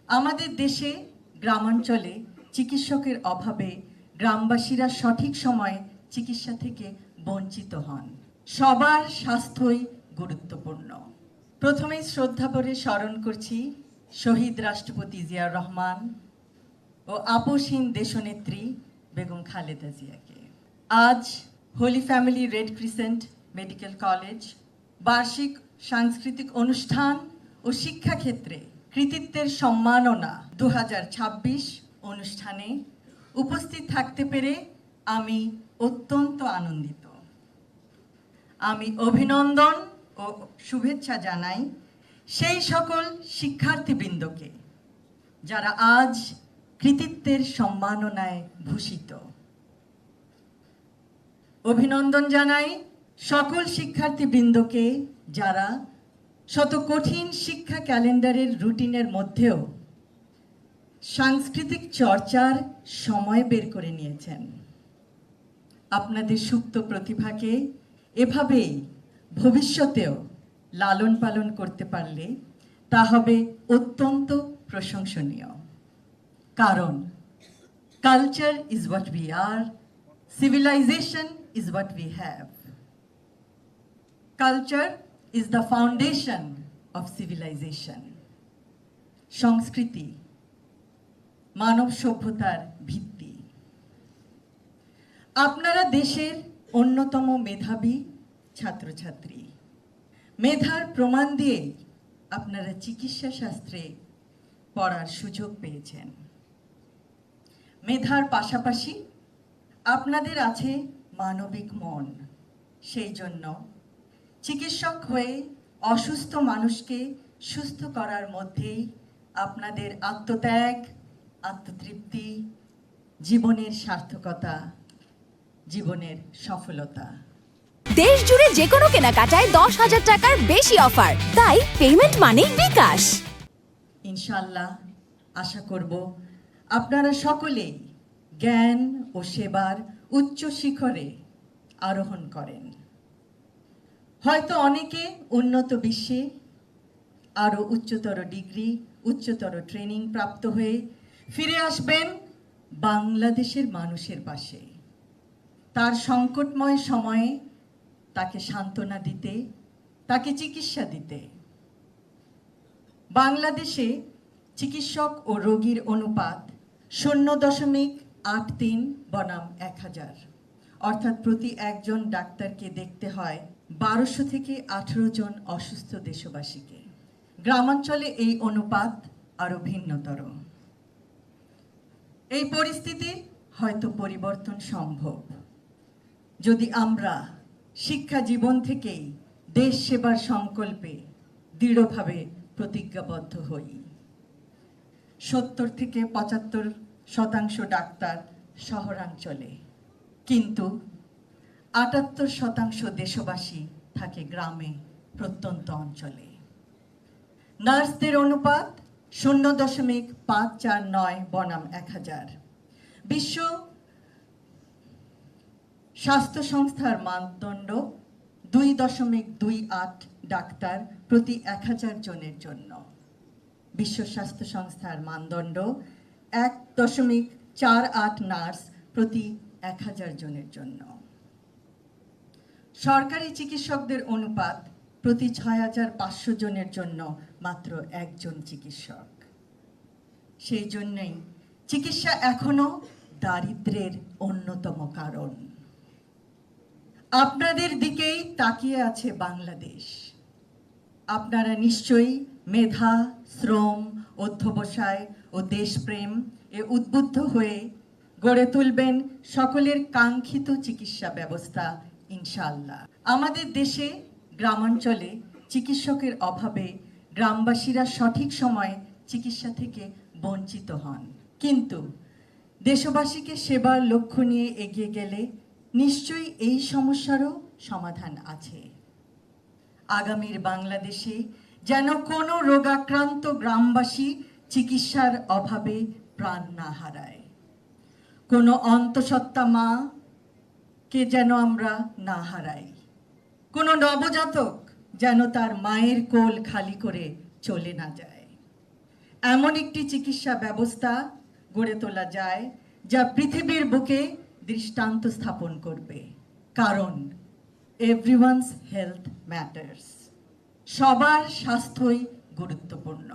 আমাদের দেশে গ্রামাঞ্চলে চিকিৎসকের অভাবে গ্রামবাসীরা সঠিক সময়ে চিকিৎসা থেকে বঞ্চিত হন। সবার স্বাস্থ্যই গুরুত্বপূর্ণ। প্রথমেই শ্রদ্ধা ভরে স্মরণ করছি শহীদ রাষ্ট্রপতি জিয়াউর রহমান ও আপসহীন দেশনেত্রী বেগম খালেদা জিয়াকে। আজ Holy Family Red Crescent Medical College বার্ষিক সাংস্কৃতিক অনুষ্ঠান ও শিক্ষাক্ষেত্রে কৃতিত্বের সম্মাননা 2026 অনুষ্ঠানে উপস্থিত থাকতে পেরে আমি অত্যন্ত আনন্দিত। আমি অভিনন্দন ও শুভেচ্ছা জানাই সেই সকল শিক্ষার্থীবৃন্দকে যারা আজ কৃতিত্বের সম্মাননায় ভূষিত। অভিনন্দন জানাই সকল শিক্ষার্থীবৃন্দকে যারা শত কঠিন শিক্ষা ক্যালেন্ডারের রুটিনের মধ্যেও সাংস্কৃতিক চর্চার সময় বের করে নিয়েছেন। আপনাদের সুপ্ত প্রতিভাকে এভাবেই ভবিষ্যতেও লালন পালন করতে পারলে তা হবে অত্যন্ত প্রশংসনীয়। কারণ culture is what we are, civilization is what we have. Culture is the foundation of civilization. সংস্কৃতি মানব সভ্যতার ভিত্তি। আপনারা দেশের অন্যতম মেধাবী ছাত্রছাত্রী। মেধার প্রমাণ দিয়ে আপনারা চিকিৎসা শাস্ত্রে পড়ার সুযোগ পেয়েছেন। মেধার পাশাপাশি আপনাদের আছে মানবিক মন। সেই জন্য চিকিৎসক হয়ে অসুস্থ মানুষকে সুস্থ করার মধ্যেই আপনাদের আত্মত্যাগ, আত্মতৃপ্তি, জীবনের সার্থকতা, জীবনের সফলতা। দেশ জুড়ে যে কোনো কেনাকাটায় 10,000 টাকার বেশি অফার, তাই পেমেন্ট মানেই বিকাশ। ইনশাআল্লাহ আশা করব আপনারা সকলেই জ্ঞান ও সেবার উচ্চ শিখরে আরোহণ করেন। হয়তো অনেকে উন্নত বিশ্বে আরও উচ্চতর ডিগ্রি, উচ্চতর ট্রেনিং প্রাপ্ত হয়ে ফিরে আসবেন বাংলাদেশের মানুষের পাশে। তার সংকটময় সময়ে তাকে সান্ত্বনা দিতে, তাকে চিকিৎসা দিতে। বাংলাদেশে চিকিৎসক ও রোগীর অনুপাত 0.83 বনাম 1000, অর্থাৎ প্রতি একজন ডাক্তারকে দেখতে হয় 1200 থেকে 18 জন অসুস্থ দেশবাসীকে। গ্রামাঞ্চলে এই অনুপাত আরো ভিন্নতর। এই পরিস্থিতি হয়তো পরিবর্তন সম্ভব যদি আমরা শিক্ষা জীবন থেকেই দেশ সেবার সংকল্পে দৃঢ়ভাবে প্রতিজ্ঞাবদ্ধ হই। 70 থেকে 75% ডাক্তার শহরাঞ্চলে, কিন্তু 78% দেশবাসী থাকে গ্রামে, প্রত্যন্ত অঞ্চলে। নার্সদের অনুপাত 0.549 বনাম 1000। বিশ্ব স্বাস্থ্য সংস্থার মানদণ্ড 2.28 ডাক্তার প্রতি 1000 জনের জন্য। বিশ্ব স্বাস্থ্য সংস্থার মানদণ্ড 1.48 নার্স প্রতি 1000 জনের জন্য। সরকারি চিকিৎসকদের অনুপাত প্রতি 6500 জনের জন্য মাত্র একজন চিকিৎসক। সেই জন্যই চিকিৎসা এখনো দারিদ্র্যের অন্যতম কারণ। আপনাদের দিকেই তাকিয়ে আছে বাংলাদেশ। আপনারা নিশ্চয়ই মেধা, শ্রম, অধ্যবসায় ও দেশপ্রেম এ উদ্বুদ্ধ হয়ে গড়ে তুলবেন সকলের কাঙ্ক্ষিত চিকিৎসা ব্যবস্থা ইনশাআল্লাহ। আমাদের দেশে গ্রামাঞ্চলে চিকিৎসকের অভাবে গ্রামবাসীরা সঠিক সময়ে চিকিৎসা থেকে বঞ্চিত হন। কিন্তু দেশবাসীকে সেবার লক্ষ্য নিয়ে এগিয়ে গেলে নিশ্চয়ই এই সমস্যারও সমাধান আছে। আগামীর বাংলাদেশে যেন কোনো রোগাক্রান্ত গ্রামবাসী চিকিৎসার অভাবে প্রাণ না হারায়, কোনো অন্তঃসত্ত্বা মা কে যেন আমরা না হারাই, কোনো নবজাতক যেন তার মায়ের কোল খালি করে চলে না যায়। এমন একটি চিকিৎসা ব্যবস্থা গড়ে তোলা যায় যা পৃথিবীর বুকে দৃষ্টান্ত স্থাপন করবে, কারণ এভরিওয়ানস হেলথ ম্যাটার্স। সবার স্বাস্থ্যই গুরুত্বপূর্ণ।